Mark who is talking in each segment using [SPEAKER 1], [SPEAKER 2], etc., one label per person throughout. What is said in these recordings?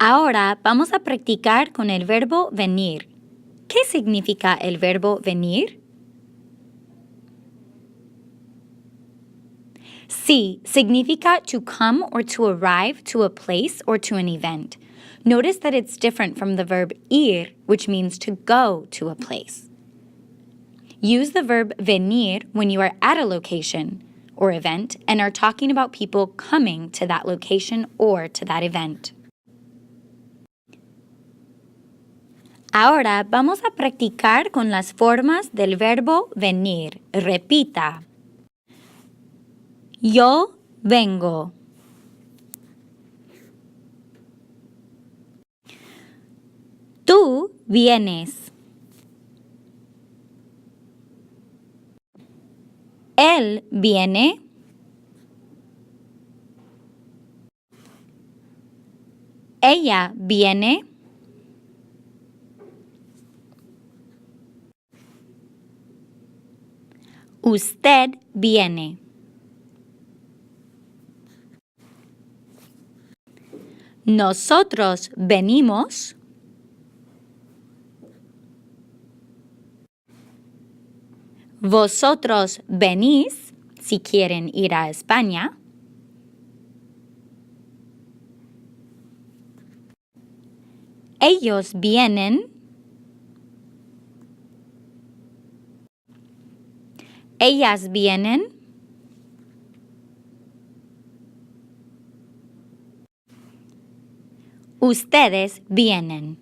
[SPEAKER 1] Ahora vamos a practicar con el verbo venir. ¿Qué significa el verbo venir? Sí, significa to come or to arrive to a place or to an event. Notice that it's different from the verb ir, which means to go to a place. Use the verb venir when you are at a location or event and are talking about people coming to that location or to that event. Ahora vamos a practicar con las formas del verbo venir. Repita. Yo vengo. Tú vienes. Él viene. Ella viene. Usted viene. Nosotros venimos. Vosotros venís, si quieren ir a España. Ellos vienen. Ellas vienen. Ustedes vienen.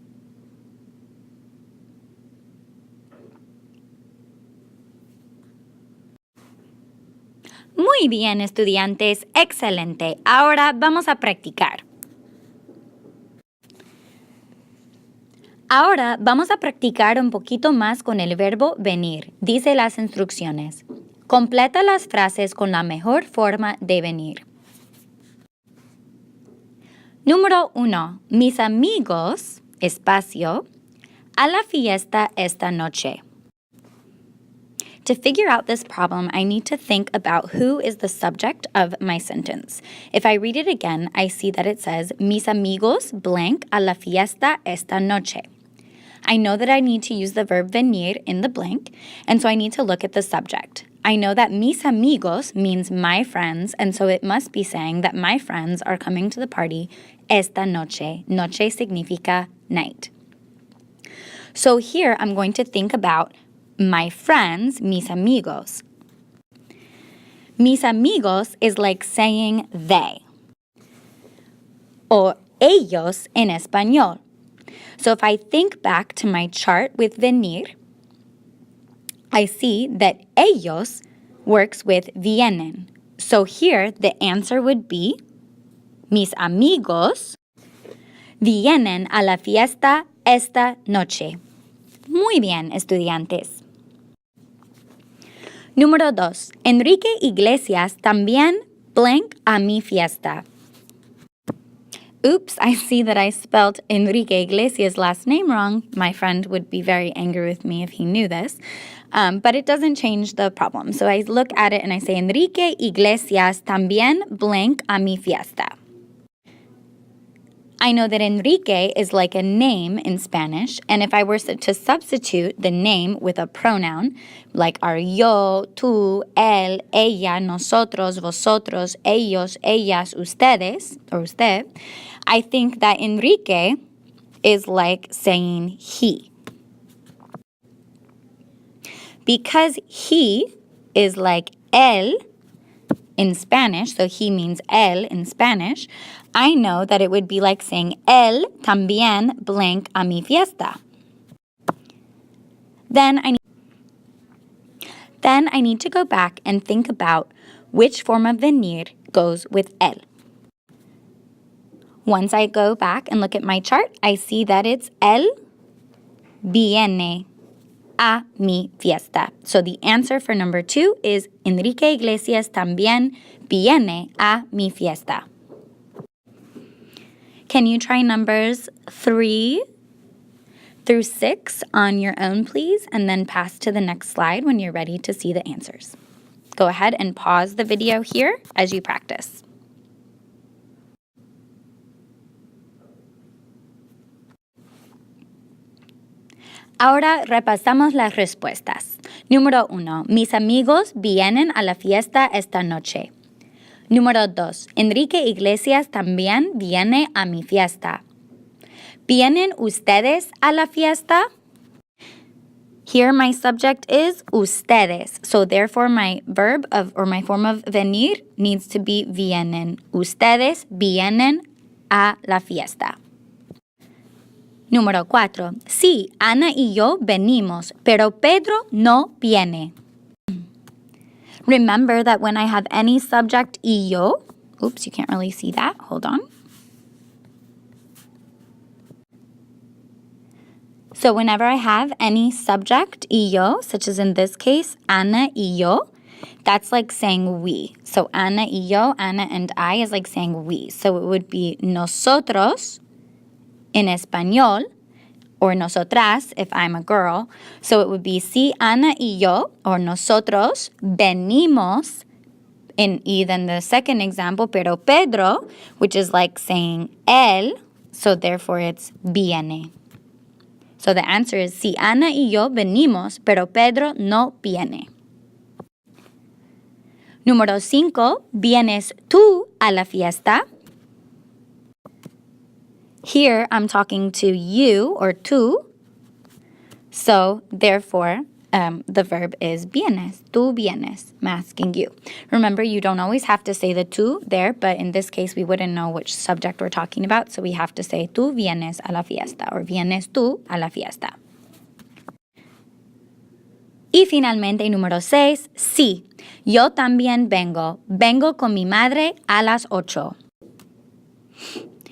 [SPEAKER 1] Muy bien, estudiantes. Excelente. Ahora vamos a practicar. Ahora vamos a practicar un poquito más con el verbo venir. Dice las instrucciones. Completa las frases con la mejor forma de venir. Número 1. Mis amigos, espacio, a la fiesta esta noche. To figure out this problem, I need to think about who is the subject of my sentence. If I read it again, I see that it says, mis amigos blank a la fiesta esta noche. I know that I need to use the verb venir in the blank, and so I need to look at the subject. I know that mis amigos means my friends, and so it must be saying that my friends are coming to the party esta noche. Noche significa night. So here I'm going to think about my friends, mis amigos. Mis amigos is like saying they, or ellos en español. So if I think back to my chart with venir, I see that ellos works with vienen. So here the answer would be mis amigos vienen a la fiesta esta noche. Muy bien, estudiantes. Número 2. Enrique Iglesias también blank a mi fiesta. Oops, I see that I spelled Enrique Iglesias' last name wrong. My friend would be very angry with me if he knew this. But it doesn't change the problem. So I look at it and I say, Enrique Iglesias también blank a mi fiesta. I know that Enrique is like a name in Spanish, and if I were to substitute the name with a pronoun, like are yo, tú, él, ella, nosotros, vosotros, ellos, ellas, ustedes, or usted, I think that Enrique is like saying he. Because he is like él in Spanish, so he means él in Spanish, I know that it would be like saying él también blank a mi fiesta. Then I need to go back and think about which form of venir goes with él. Once I go back and look at my chart, I see that it's él viene a mi fiesta. So the answer for number 2 is Enrique Iglesias también viene a mi fiesta. Can you try numbers 3 through 6 on your own, please, and then pass to the next slide when you're ready to see the answers. Go ahead and pause the video here as you practice. Ahora repasamos las respuestas. Número 1. Mis amigos vienen a la fiesta esta noche. Número 2. Enrique Iglesias también viene a mi fiesta. ¿Vienen ustedes a la fiesta? Here my subject is ustedes. So therefore my verb my form of venir needs to be vienen. Ustedes vienen a la fiesta. Número 4. Sí, Ana y yo venimos, pero Pedro no viene. Remember that when I have any subject y yo, oops, you can't really see that. Hold on. So whenever I have any subject y yo, such as in this case, Ana y yo, that's like saying we. So Ana y yo, Ana and I is like saying we. So it would be nosotros in español, or nosotras if I'm a girl. So it would be si Ana y yo, or nosotros, venimos, y then the second example, pero Pedro, which is like saying él, so therefore it's viene. So the answer is si Ana y yo venimos, pero Pedro no viene. Número 5, ¿vienes tú a la fiesta? Here, I'm talking to you, or tú. So, therefore, the verb is vienes. Tú vienes. I'm asking you. Remember, you don't always have to say the tú there, but in this case, we wouldn't know which subject we're talking about, so we have to say tú vienes a la fiesta, or vienes tú a la fiesta. Y finalmente, número 6, sí, yo también vengo. Vengo con mi madre a las 8.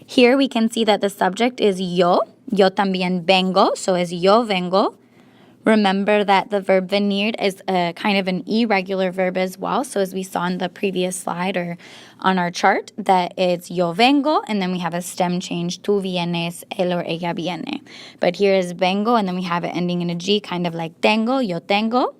[SPEAKER 1] Here we can see that the subject is yo también vengo, so as yo vengo. Remember that the verb venir is a kind of an irregular verb as well, so as we saw in the previous slide or on our chart, that it's yo vengo, and then we have a stem change, tú vienes, él or ella viene. But here is vengo, and then we have it ending in a G, kind of like tengo, yo tengo.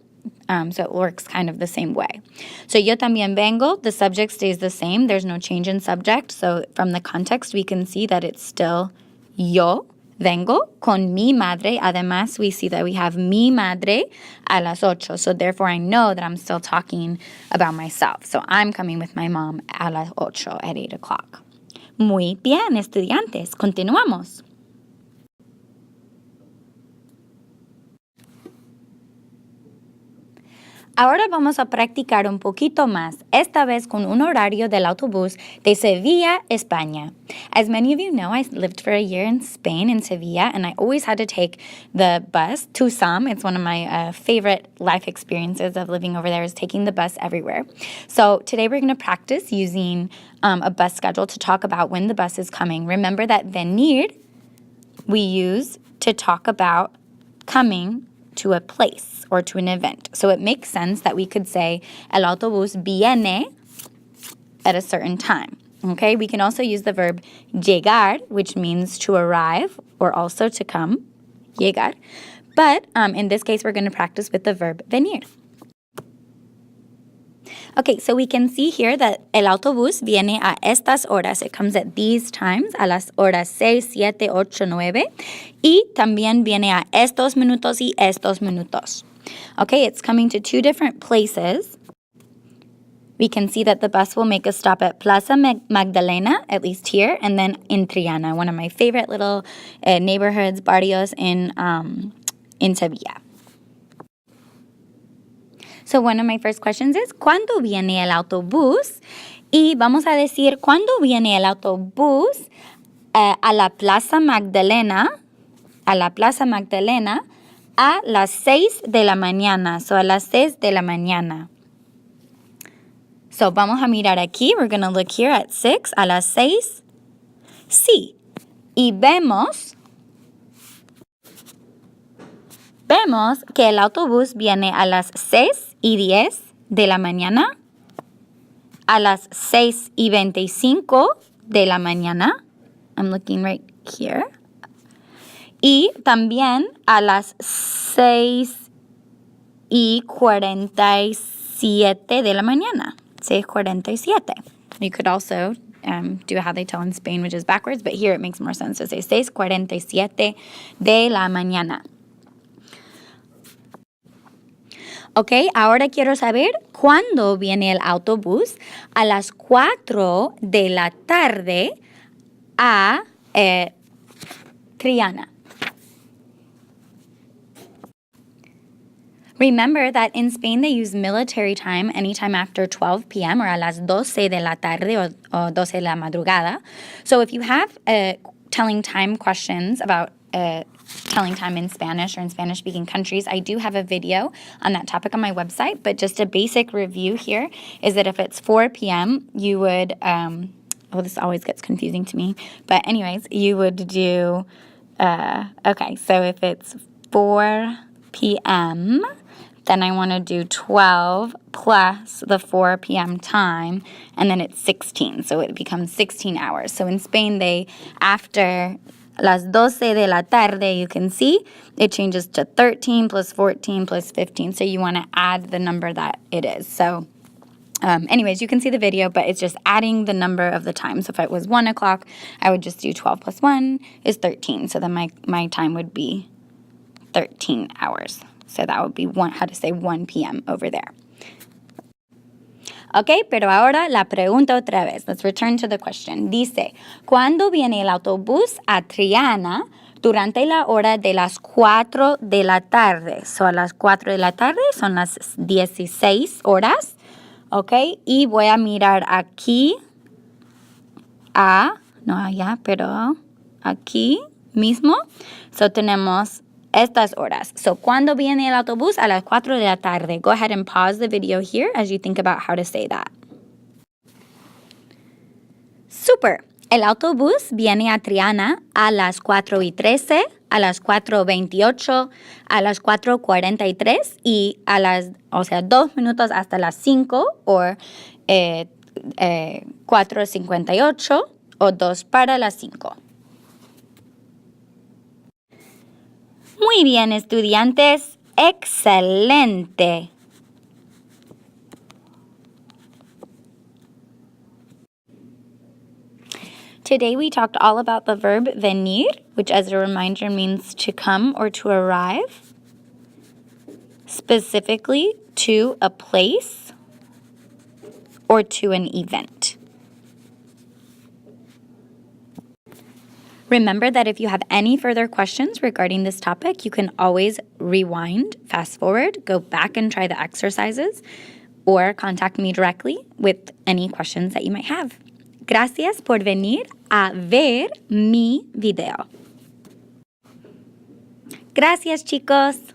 [SPEAKER 1] So it works kind of the same way. So yo también vengo, the subject stays the same. There's no change in subject. So from the context, we can see that it's still yo vengo con mi madre. Además, we see that we have mi madre a las 8. So therefore, I know that I'm still talking about myself. So I'm coming with my mom a las 8 at 8 o'clock. Muy bien, estudiantes. Continuamos. Ahora vamos a practicar un poquito más, esta vez con un horario del autobús de Sevilla, España. As many of you know, I lived for a year in Spain, in Sevilla, and I always had to take the bus to some. It's one of my favorite life experiences of living over there, is taking the bus everywhere. So today we're going to practice using a bus schedule to talk about when the bus is coming. Remember that venir we use to talk about coming to a place or to an event. So it makes sense that we could say el autobús viene at a certain time. Okay, we can also use the verb llegar, which means to arrive or also to come, llegar. But in this case, we're going to practice with the verb venir. Okay, so we can see here that el autobús viene a estas horas. It comes at these times, a las horas 6, 7, 8, 9. Y también viene a estos minutos y estos minutos. Okay, it's coming to 2 different places. We can see that the bus will make a stop at Plaza Magdalena, at least here, and then in Triana, one of my favorite little neighborhoods, barrios in Sevilla. So one of my first questions is, ¿cuándo viene el autobús? Y vamos a decir, ¿cuándo viene el autobús a la Plaza Magdalena? A la Plaza Magdalena a las 6 de la mañana. So a las 6 de la mañana. So vamos a mirar aquí. We're going to look here at 6. A las 6. Sí. Y vemos que el autobús viene a las 6:10 de la mañana, a las 6:25 de la mañana. I'm looking right here. Y también a las 6:47 de la mañana. 6:47. You could also do how they tell in Spain, which is backwards, but here it makes more sense to say 6:47 de la mañana. Ok, ahora quiero saber cuándo viene el autobús a las 4 de la tarde a Triana. Remember that in Spain they use military time anytime after 12 p.m. or a las 12 de la tarde o 12 de la madrugada. So if you have telling time questions about telling time in Spanish or in Spanish-speaking countries, I do have a video on that topic on my website, but just a basic review here is that if it's 4 p.m., you would, this always gets confusing to me, but anyways, you would do, okay, so if it's 4 p.m., then I want to do 12 plus the 4 p.m. time, and then it's 16, so it becomes 16 hours. So in Spain, after las 12 de la tarde, you can see, it changes to 13 plus 14 plus 15, so you want to add the number that it is. So anyways, you can see the video, but it's just adding the number of the time. So if it was 1 o'clock, I would just do 12 plus 1 is 13, so then my time would be 13 hours. So that would be 1 p.m. over there. Ok, pero ahora la pregunta otra vez. Let's return to the question. Dice, ¿cuándo viene el autobús a Triana durante la hora de las 4 de la tarde? So a las 4 de la tarde son las 16 horas. Ok, y voy a mirar aquí no allá, pero aquí mismo. So tenemos estas horas. So, ¿cuándo viene el autobús? A las 4 de la tarde. Go ahead and pause the video here as you think about how to say that. Super. El autobús viene a Triana a las 4:13, a las 4:28, a las 4:43 y a las, 2 minutos hasta las 5 o 4:58 o 2 para las 5. Muy bien, estudiantes. Excelente. Today we talked all about the verb venir, which as a reminder means to come or to arrive, specifically to a place or to an event. Remember that if you have any further questions regarding this topic, you can always rewind, fast forward, go back and try the exercises, or contact me directly with any questions that you might have. Gracias por venir a ver mi video. Gracias, chicos.